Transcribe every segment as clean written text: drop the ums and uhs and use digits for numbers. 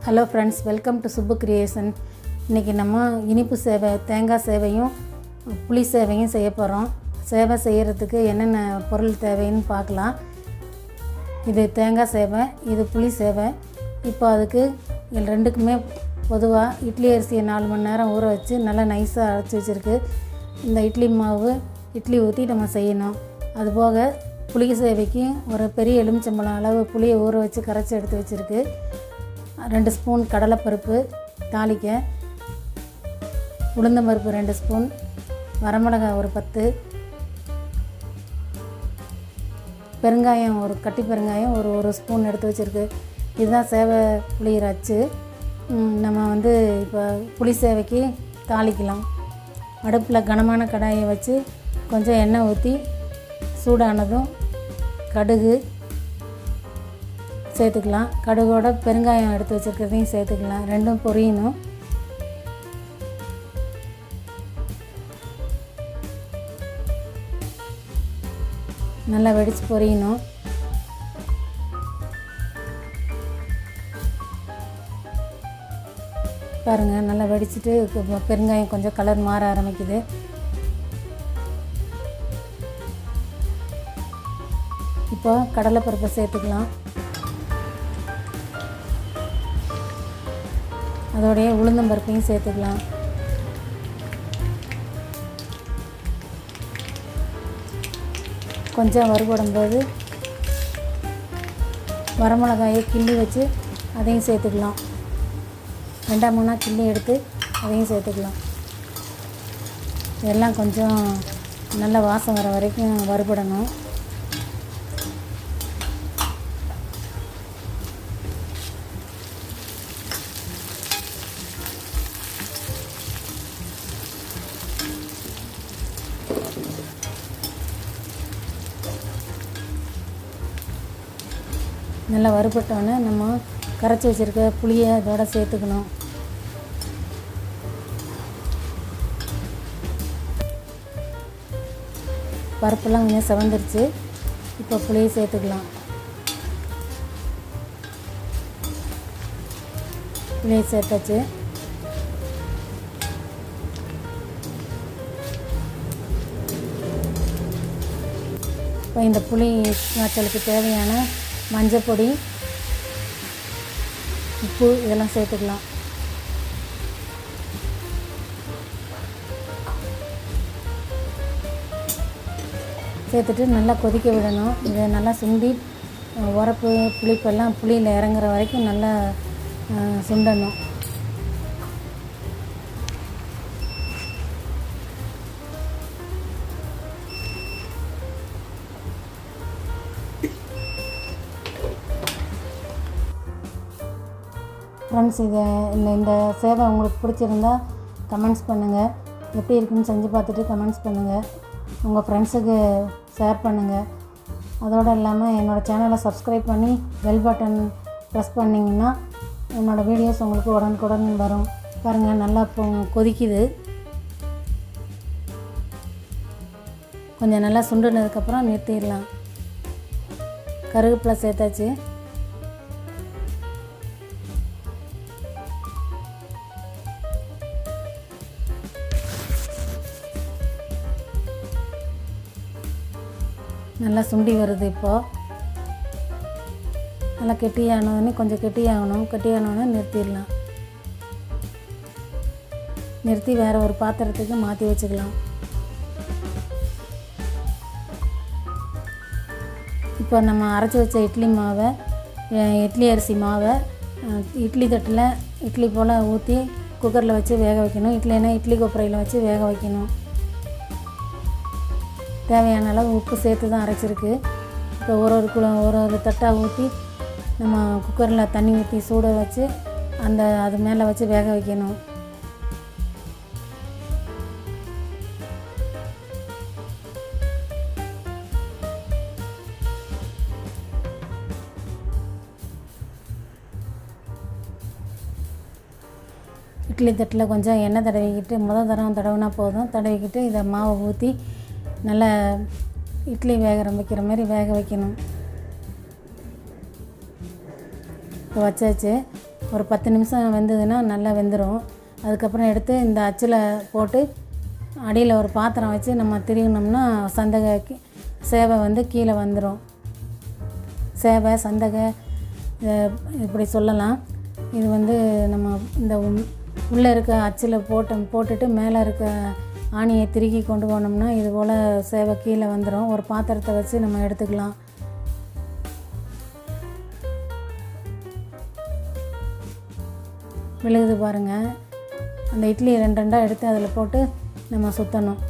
Hello friends, welcome to Subbu creation. இன்றைக்கி நம்ம இனிப்பு சேவை, தேங்காய் சேவையும் புளி சேவையும் செய்ய போகிறோம். சேவை செய்கிறதுக்கு என்னென்ன பொருள் தேவைன்னு பார்க்கலாம். இது தேங்காய் சேவை, இது புளி சேவை. இப்போ அதுக்கு ரெண்டுக்குமே பொதுவாக இட்லி அரிசியை 4 மணி நேரம் ஊற வச்சு நல்லா நைஸாக அரைச்சி வச்சுருக்கு. இந்த இட்லி மாவு இட்லி ஊற்றி நம்ம செய்யணும். அதுபோக புளி சேவைக்கு ஒரு பெரிய எலுமிச்சம்பழம் அளவு புளியை ஊற வச்சு கரைச்சி எடுத்து வச்சுருக்கு. 2 ஸ்பூன் கடலைப்பருப்பு தாளிக்க, உளுந்தம்பருப்பு 2 ஸ்பூன், வரமிளகாய் ஒரு 10, பெருங்காயம் ஒரு கட்டி பெருங்காயம் ஒரு ஸ்பூன் எடுத்து வச்சுருக்கு. இதுதான் சேவை புளியிற அச்சு. நம்ம இப்போ புளி சேவைக்கு தாளிக்கலாம். அடுப்பில் கனமான கடாயை வச்சு கொஞ்சம் எண்ணெய் ஊற்றி சூடானதும் கடுகு சேர்த்துக்கலாம். கடுகோட பெருங்காயம் எடுத்து வச்சுருக்கிறதையும் சேர்த்துக்கலாம். ரெண்டும் பொரியணும். நல்லா வெடித்து பொரியணும். பாருங்கள், நல்லா வெடிச்சிட்டு பெருங்காயம் கொஞ்சம் கலர் மாற ஆரம்பிக்குது. இப்போ கடலைப்பருப்பை சேர்த்துக்கலாம். அதோடைய உளுந்தம்பருப்பையும் சேர்த்துக்கலாம். கொஞ்சம் வறுபடும்போது வரமிளகாயை கிள்ளி வச்சு அதையும் சேர்த்துக்கலாம். 2-3 கிள்ளி எடுத்து அதையும் சேர்த்துக்கலாம். இதெல்லாம் கொஞ்சம் நல்ல வாசம் வர வரைக்கும் வறுபடணும். நல்லா வறுபட்டோன்னே நம்ம கரைச்சி வச்சுருக்க புளியை அதோட சேர்த்துக்கணும். பருப்பெல்லாம் கொஞ்சம் செவந்துருச்சு. இப்போ புளியை சேர்த்துக்கலாம். புளியை சேர்த்தாச்சு. இப்போ இந்த புளி காய்ச்சலுக்கு தேவையான மஞ்சப்பொடி, உப்பு இதெல்லாம் சேர்த்துக்கலாம். சேர்த்துட்டு நல்லா கொதிக்க விடணும். இதை நல்லா சுண்டி உரப்பு புளிப்பெல்லாம் புளியில் இறங்குற வரைக்கும் நல்லா சுண்டணும். ஃப்ரெண்ட்ஸ், இந்த சேவை உங்களுக்கு பிடிச்சிருந்தா கமெண்ட்ஸ் பண்ணுங்கள். எப்படி இருக்குன்னு செஞ்சு பார்த்துட்டு கமெண்ட்ஸ் பண்ணுங்கள். உங்கள் ஃப்ரெண்ட்ஸுக்கு ஷேர் பண்ணுங்கள். அதோடு இல்லாமல் என்னோடய சேனலை சப்ஸ்கிரைப் பண்ணி பெல் பட்டன் ப்ரெஸ் பண்ணிங்கன்னா என்னோடய வீடியோஸ் உங்களுக்கு உடனுக்குடன் வரும். பாருங்கள், நல்லா கொதிக்குது. கொஞ்சம் நல்லா சுண்டுனதுக்கப்புறம் நிறுத்திடலாம். கருவேப்பிலை சேர்த்தாச்சு. நல்லா சுண்டி வருது. இப்போது நல்லா கெட்டியானோடனே கொஞ்சம் கெட்டியானோடனே நிறுத்திடலாம். நிறுத்தி வேறு ஒரு பாத்திரத்துக்கு மாற்றி வச்சுக்கலாம். இப்போ நம்ம அரைச்சி வச்ச இட்லி மாவை, இட்லி அரிசி மாவை இட்லி தட்டில் இட்லி போல் ஊற்றி குக்கரில் வச்சு வேக வைக்கணும். இட்லினா இட்லி கொப்பரையில் வச்சு வேக வைக்கணும். தேவையான அளவு உப்பு சேர்த்து தான் அரைச்சிருக்கு. இப்போ ஒரு தட்டாக ஊற்றி நம்ம குக்கரில் தண்ணி ஊற்றி சூட வச்சு அது மேலே வச்சு வேக வைக்கணும். இட்லி தட்டில் கொஞ்சம் எண்ணெய் தடவிக்கிட்டு முதல் தரம் தடவினா போதும். தடவிக்கிட்டு இதை மாவை ஊற்றி நல்லா இட்லி வைக்கிற மாதிரி வேக வைக்கணும். இப்போ வச்சாச்சு. ஒரு 10 நிமிஷம் வெந்ததுன்னா நல்லா வெந்துடும். அதுக்கப்புறம் எடுத்து இந்த அச்சில் போட்டு அடியில் ஒரு பாத்திரம் வச்சு நம்ம திருகினோம்னா சேவை வந்து கீழே வந்துடும். சேவை சந்தகை இப்படி சொல்லலாம். இது வந்து நம்ம இந்த உள்ளே இருக்க அச்சில் போட்டுட்டு மேலே இருக்க ஆணியை திருகி கொண்டு போனோம்னா இது போல் சேவை கீழே வந்துடும். ஒரு பாத்திரத்தை வச்சு நம்ம எடுத்துக்கலாம். விழுகுது பாருங்கள். அந்த இட்லி 2 எடுத்து அதில் போட்டு நம்ம சுற்றணும்.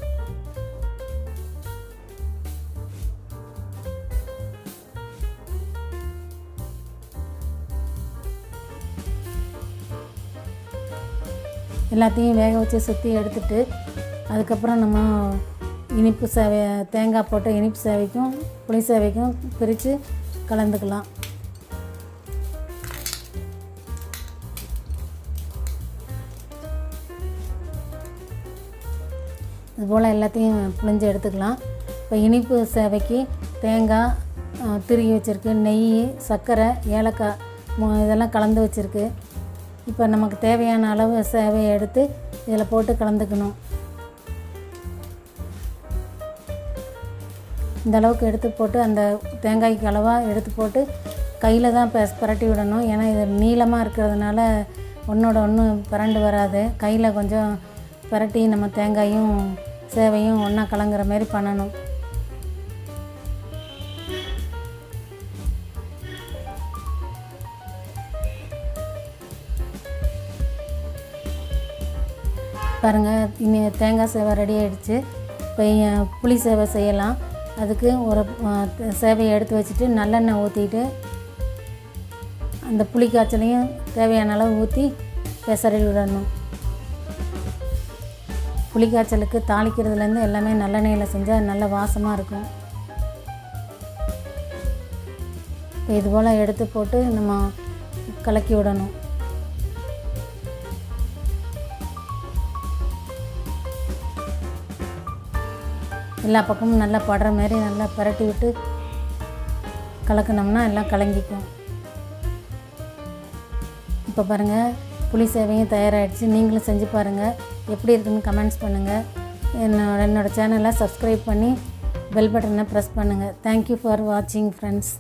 எல்லாத்தையும் வேக வச்சு சுற்றி எடுத்துட்டு அதுக்கப்புறம் நம்ம இனிப்பு சேவை தேங்காய் போட்ட இனிப்பு சேவைக்கும் புளி சேவைக்கும் பிரித்து கலந்துக்கலாம். இதுபோல் எல்லாத்தையும் புழிஞ்சு எடுத்துக்கலாம். இப்போ இனிப்பு சேவைக்கு தேங்காய் திருகி வச்சுருக்கு, நெய், சர்க்கரை, ஏலக்காய் இதெல்லாம் கலந்து வச்சுருக்கு. இப்போ நமக்கு தேவையான அளவு சேவையை எடுத்து இதில் போட்டு கலந்துக்கணும். இந்த அளவுக்கு எடுத்து போட்டு அந்த தேங்காய்க்கு அளவாக எடுத்து போட்டு கையில் தான் பிரட்டி விடணும். ஏன்னா இது நீளமாக இருக்கிறதுனால ஒன்றோட ஒன்று பிரண்டு வராது. கையில் கொஞ்சம் பிரட்டி நம்ம தேங்காயும் சேவையும் ஒன்றா கலங்குற மாதிரி பண்ணணும். பாருங்கள், இனி தேங்காய் சேவை ரெடி ஆகிடுச்சு. இப்போ புளி சேவை செய்யலாம். அதுக்கு ஒரு சேவையை எடுத்து வச்சுட்டு நல்லெண்ணெய் ஊற்றிட்டு அந்த புளி காய்ச்சலையும் தேவையான அளவு ஊற்றி பெசரி விடணும். புளி காய்ச்சலுக்கு தாளிக்கிறதுலேருந்து எல்லாமே நல்லெண்ணெயில் செஞ்சால் நல்ல வாசமாக இருக்கும். இப்போ இது போல் எடுத்து போட்டு நம்ம கலக்கி விடணும். எல்லா பக்கமும் நல்லா படுற மாதிரி நல்லா பிரட்டி விட்டு கலக்கினோம்னா எல்லாம் கலங்கிக்கும். இப்போ பாருங்கள், புளி சேவையும் தயாராகிடுச்சு. நீங்களும் செஞ்சு பாருங்கள். எப்படி இருக்குன்னு கமெண்ட்ஸ் பண்ணுங்கள். என்னோடய சேனலை சப்ஸ்கிரைப் பண்ணி பெல் பட்டனை ப்ரெஸ் பண்ணுங்கள். தேங்க்யூ ஃபார் வாட்சிங் ஃப்ரெண்ட்ஸ்.